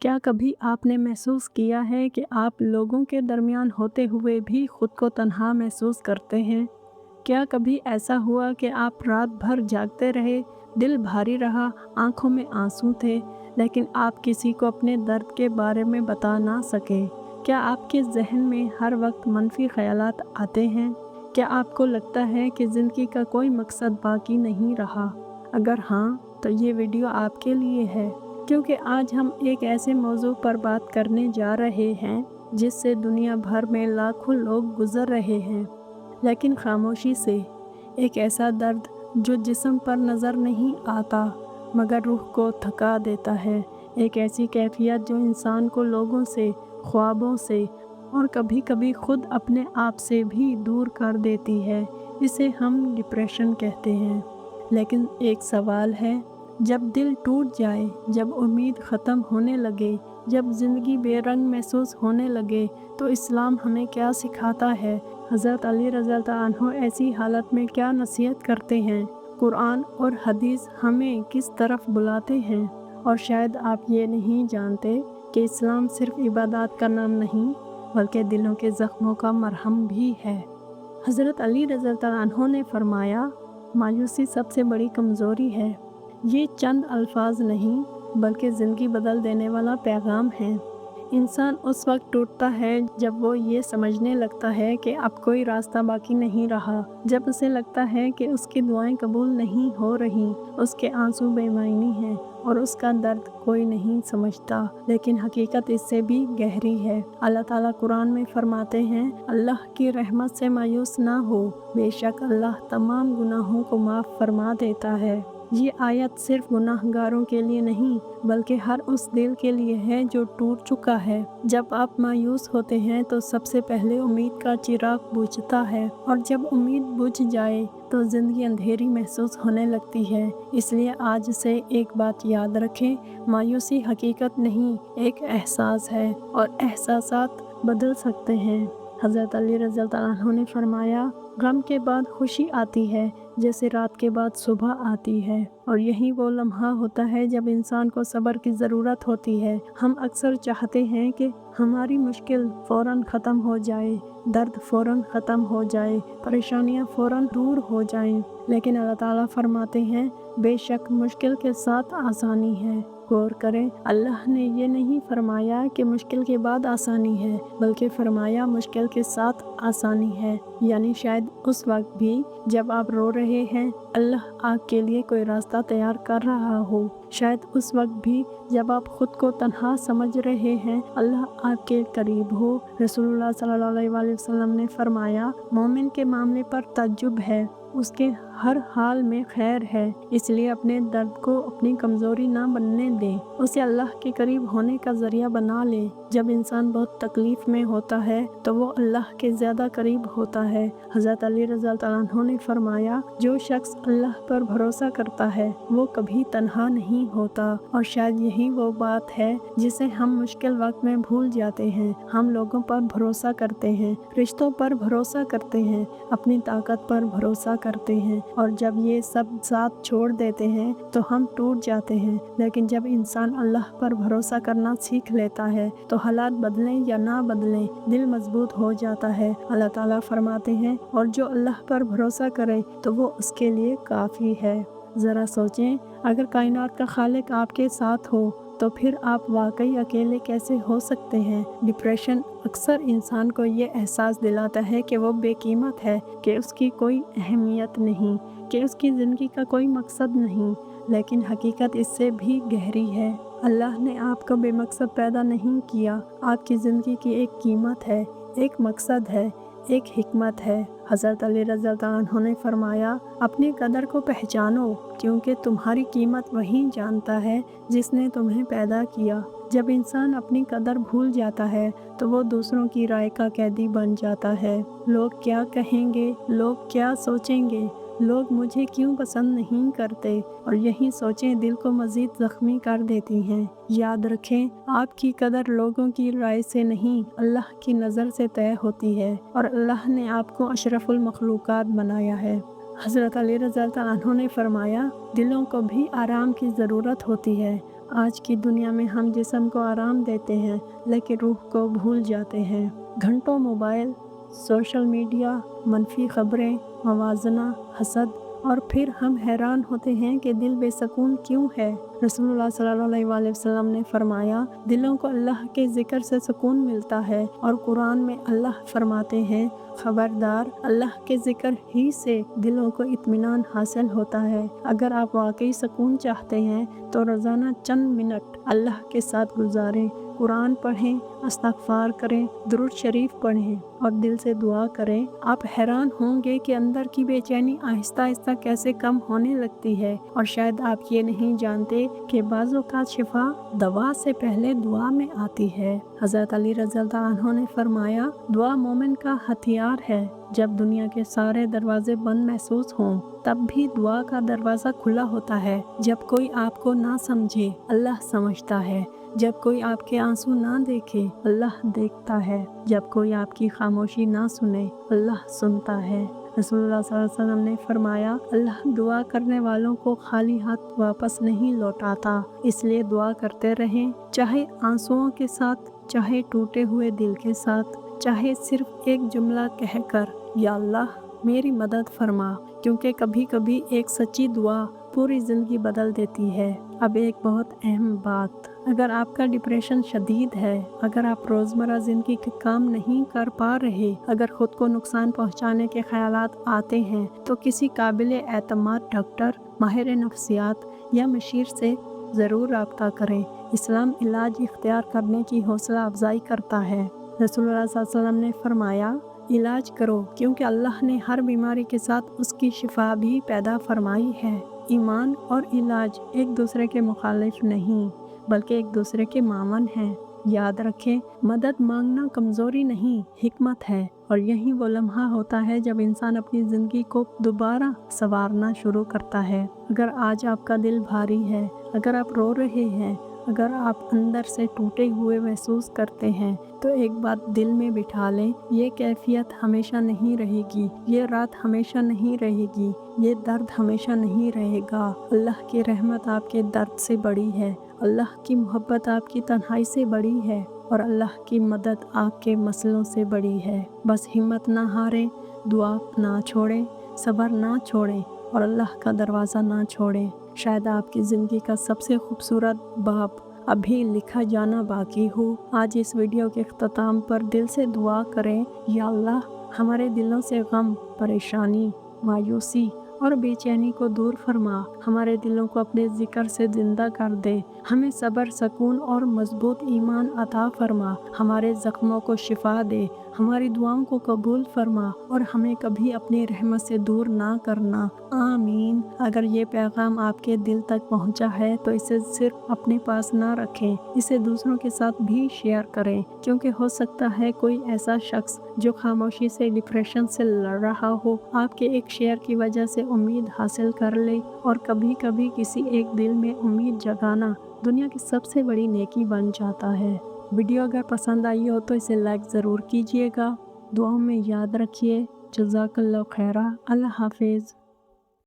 क्या कभी आपने महसूस किया है कि आप लोगों के दरमियान होते हुए भी खुद को तन्हा महसूस करते हैं? क्या कभी ऐसा हुआ कि आप रात भर जागते रहे, दिल भारी रहा, आंखों में आंसू थे, लेकिन आप किसी को अपने दर्द के बारे में बता ना सके? क्या आपके जहन में हर वक्त मनफी ख्यालात आते हैं? क्या आपको लगता है कि ज़िंदगी का कोई मकसद बाकी नहीं रहा? अगर हाँ, तो ये वीडियो आपके लिए है, क्योंकि आज हम एक ऐसे मौजू पर बात करने जा रहे हैं जिससे दुनिया भर में लाखों लोग गुजर रहे हैं, लेकिन खामोशी से। एक ऐसा दर्द जो जिस्म पर नज़र नहीं आता मगर रूह को थका देता है। एक ऐसी कैफियत जो इंसान को लोगों से, ख्वाबों से और कभी कभी खुद अपने आप से भी दूर कर देती है। इसे हम डिप्रेशन कहते हैं। लेकिन एक सवाल है, जब दिल टूट जाए, जब उम्मीद ख़त्म होने लगे, जब ज़िंदगी बेरंग महसूस होने लगे, तो इस्लाम हमें क्या सिखाता है? हज़रत अली रज़ी अल्लाह अन्हु ऐसी हालत में क्या नसीहत करते हैं? कुरान और हदीस हमें किस तरफ बुलाते हैं? और शायद आप ये नहीं जानते कि इस्लाम सिर्फ इबादत का नाम नहीं, बल्कि दिलों के ज़ख्मों का मरहम भी है। हज़रत अली रज़ी अल्लाह अन्हु ने फरमाया, मायूसी सबसे बड़ी कमज़ोरी है। ये चंद अल्फाज नहीं, बल्कि ज़िंदगी बदल देने वाला पैगाम है। इंसान उस वक्त टूटता है जब वो ये समझने लगता है कि अब कोई रास्ता बाकी नहीं रहा, जब उसे लगता है कि उसकी दुआएं कबूल नहीं हो रही, उसके आंसू बेमायनी हैं और उसका दर्द कोई नहीं समझता। लेकिन हकीकत इससे भी गहरी है। अल्लाह ताला कुरान में फरमाते हैं, अल्लाह की रहमत से मायूस ना हो, बेशक अल्लाह तमाम गुनाहों को माफ़ फरमा देता है। ये आयत सिर्फ गुनाहगारों के लिए नहीं, बल्कि हर उस दिल के लिए है जो टूट चुका है। जब आप मायूस होते हैं तो सबसे पहले उम्मीद का चिराग बुझता है, और जब उम्मीद बुझ जाए तो ज़िंदगी अंधेरी महसूस होने लगती है। इसलिए आज से एक बात याद रखें, मायूसी हकीकत नहीं, एक एहसास है, और एहसासात बदल सकते हैं। हज़रत अली रज़ी अल्लाह अन्हु ने फरमाया, गम के बाद खुशी आती है, जैसे रात के बाद सुबह आती है। और यही वो लम्हा होता है जब इंसान को सब्र की ज़रूरत होती है। हम अक्सर चाहते हैं कि हमारी मुश्किल फ़ौरन ख़त्म हो जाए, दर्द फ़ौरन ख़त्म हो जाए, परेशानियां फ़ौरन दूर हो जाएं। लेकिन अल्लाह ताला फरमाते हैं, बेशक मुश्किल के साथ आसानी है। गौर करें, अल्लाह ने ये नहीं फरमाया कि मुश्किल के बाद आसानी है, बल्कि फरमाया मुश्किल के साथ आसानी है। यानी शायद उस वक्त भी जब आप रो रहे हैं, अल्लाह आपके लिए कोई रास्ता तैयार कर रहा हो। शायद उस वक्त भी जब आप खुद को तन्हा समझ रहे हैं, अल्लाह आपके करीब हो। रसूलुल्लाह सल्लल्लाहु अलैहि वसल्लम ने फरमाया, मोमिन के मामले पर तज्जुब है, उसके हर हाल में खैर है। इसलिए अपने दर्द को अपनी कमज़ोरी ना बनने दें, उसे अल्लाह के करीब होने का ज़रिया बना लें। जब इंसान बहुत तकलीफ़ में होता है तो वो अल्लाह के ज़्यादा करीब होता है। हज़रत अली रज़ी अल्लाह अन्हु ने फरमाया, जो शख्स अल्लाह पर भरोसा करता है वो कभी तन्हा नहीं होता। और शायद यही वो बात है जिसे हम मुश्किल वक्त में भूल जाते हैं। हम लोगों पर भरोसा करते हैं, रिश्तों पर भरोसा करते हैं, अपनी ताकत पर भरोसा करते हैं, और जब ये सब साथ छोड़ देते हैं तो हम टूट जाते हैं। लेकिन जब इंसान अल्लाह पर भरोसा करना सीख लेता है तो हालात बदलें या ना बदलें, दिल मजबूत हो जाता है। अल्लाह ताला फरमाते हैं, और जो अल्लाह पर भरोसा करे तो वो उसके लिए काफ़ी है। ज़रा सोचें, अगर कायनात का खालिक आपके साथ हो तो फिर आप वाकई अकेले कैसे हो सकते हैं? डिप्रेशन अक्सर इंसान को ये एहसास दिलाता है कि वो बेकीमत है, कि उसकी कोई अहमियत नहीं, कि उसकी ज़िंदगी का कोई मकसद नहीं। लेकिन हकीकत इससे भी गहरी है। अल्लाह ने आपको बेमकसद पैदा नहीं किया। आपकी ज़िंदगी की एक कीमत है, एक मकसद है, एक हिकमत है। हज़रत अली रज़ी अल्लाह अन्हु ने फरमाया, अपनी कदर को पहचानो, क्योंकि तुम्हारी कीमत वही जानता है जिसने तुम्हें पैदा किया। जब इंसान अपनी कदर भूल जाता है तो वो दूसरों की राय का कैदी बन जाता है। लोग क्या कहेंगे, लोग क्या सोचेंगे, लोग मुझे क्यों पसंद नहीं करते, और यही सोचें दिल को मज़ीद ज़ख्मी कर देती हैं। याद रखें, आपकी कदर लोगों की राय से नहीं, अल्लाह की नज़र से तय होती है, और अल्लाह ने आपको अशरफुल मखलूक़ात बनाया है। हज़रत अली रज़ी अल्लाह अन्हु ने फरमाया, दिलों को भी आराम की ज़रूरत होती है। آج کی دنیا میں ہم جسم کو آرام دیتے ہیں لیکن روح کو بھول جاتے ہیں۔ گھنٹوں موبائل، سوشل میڈیا، منفی خبریں، موازنہ، حسد، اور پھر ہم حیران ہوتے ہیں کہ دل بے سکون کیوں ہے۔ رسول اللہ صلی اللہ علیہ وآلہ وسلم نے فرمایا، دلوں کو اللہ کے ذکر سے سکون ملتا ہے، اور قرآن میں اللہ فرماتے ہیں، خبردار، اللہ کے ذکر ہی سے دلوں کو اطمینان حاصل ہوتا ہے۔ اگر آپ واقعی سکون چاہتے ہیں تو روزانہ چند منٹ اللہ کے ساتھ گزاریں، قرآن پڑھیں، استغفار کریں، درود شریف پڑھیں اور دل سے دعا کریں۔ آپ حیران ہوں گے کہ اندر کی بے چینی آہستہ آہستہ کیسے کم ہونے لگتی ہے، اور شاید آپ یہ نہیں جانتے کہ بعض اوقات شفا دوا سے پہلے دعا میں آتی ہے۔ حضرت علی رضی اللہ عنہ نے فرمایا، دعا مومن کا ہتھیار ہے۔ جب دنیا کے سارے دروازے بند محسوس ہوں تب بھی دعا کا دروازہ کھلا ہوتا ہے۔ جب کوئی آپ کو نہ سمجھے، اللہ سمجھتا ہے۔ جب کوئی آپ کے آنسو نہ دیکھے، اللہ دیکھتا ہے۔ جب کوئی آپ کی خاموشی نہ سنے، اللہ سنتا ہے۔ رسول اللہ صلی اللہ علیہ وسلم نے فرمایا، اللہ دعا کرنے والوں کو خالی ہاتھ واپس نہیں لوٹاتا۔ اس لیے دعا کرتے رہیں، چاہے آنسوؤں کے ساتھ، چاہے ٹوٹے ہوئے دل کے ساتھ، چاہے صرف ایک جملہ کہہ کر، یا اللہ میری مدد فرما، کیونکہ کبھی کبھی ایک سچی دعا پوری زندگی بدل دیتی ہے۔ اب ایک بہت اہم بات، اگر آپ کا ڈپریشن شدید ہے، اگر آپ روزمرہ زندگی کے کام نہیں کر پا رہے، اگر خود کو نقصان پہنچانے کے خیالات آتے ہیں، تو کسی قابل اعتماد ڈاکٹر، ماہر نفسیات یا مشیر سے ضرور رابطہ کریں۔ اسلام علاج اختیار کرنے کی حوصلہ افزائی کرتا ہے۔ رسول اللہ صلی اللہ علیہ وسلم نے فرمایا، علاج کرو، کیونکہ اللہ نے ہر بیماری کے ساتھ اس کی شفا بھی پیدا فرمائی ہے۔ ایمان اور علاج ایک دوسرے کے مخالف نہیں، بلکہ ایک دوسرے کے معاون ہیں۔ یاد رکھیں، مدد مانگنا کمزوری نہیں، حکمت ہے، اور یہی وہ لمحہ ہوتا ہے جب انسان اپنی زندگی کو دوبارہ سنوارنا شروع کرتا ہے۔ اگر آج آپ کا دل بھاری ہے، اگر آپ رو رہے ہیں، اگر آپ اندر سے ٹوٹے ہوئے محسوس کرتے ہیں، تو ایک بات دل میں بٹھا لیں، یہ کیفیت ہمیشہ نہیں رہے گی، یہ رات ہمیشہ نہیں رہے گی، یہ درد ہمیشہ نہیں رہے گا۔ اللہ کی رحمت آپ کے درد سے بڑی ہے، اللہ کی محبت آپ کی تنہائی سے بڑی ہے، اور اللہ کی مدد آپ کے مسئلوں سے بڑی ہے۔ بس ہمت نہ ہاریں، دعا نہ چھوڑیں، صبر نہ چھوڑیں، اور اللہ کا دروازہ نہ چھوڑیں۔ شاید آپ کی زندگی کا سب سے خوبصورت باب ابھی لکھا جانا باقی ہو۔ آج اس ویڈیو کے اختتام پر دل سے دعا کریں، یا اللہ ہمارے دلوں سے غم، پریشانی، مایوسی اور بے چینی کو دور فرما، ہمارے دلوں کو اپنے ذکر سے زندہ کر دے، ہمیں صبر، سکون اور مضبوط ایمان عطا فرما، ہمارے زخموں کو شفا دے، ہماری دعاؤں کو قبول فرما، اور ہمیں کبھی اپنی رحمت سے دور نہ کرنا، آمین۔ اگر یہ پیغام آپ کے دل تک پہنچا ہے تو اسے صرف اپنے پاس نہ رکھیں، اسے دوسروں کے ساتھ بھی شیئر کریں، کیونکہ ہو سکتا ہے کوئی ایسا شخص جو خاموشی سے ڈپریشن سے لڑ رہا ہو، آپ کے ایک شیئر کی وجہ سے امید حاصل کر لے۔ اور کبھی کبھی کسی ایک دل میں امید جگانا دنیا کی سب سے بڑی نیکی بن جاتا ہے۔ ویڈیو اگر پسند آئی ہو تو اسے لائک ضرور کیجیے گا۔ دعاؤں میں یاد رکھیے۔ جزاک اللہ خیرہ۔ اللہ حافظ۔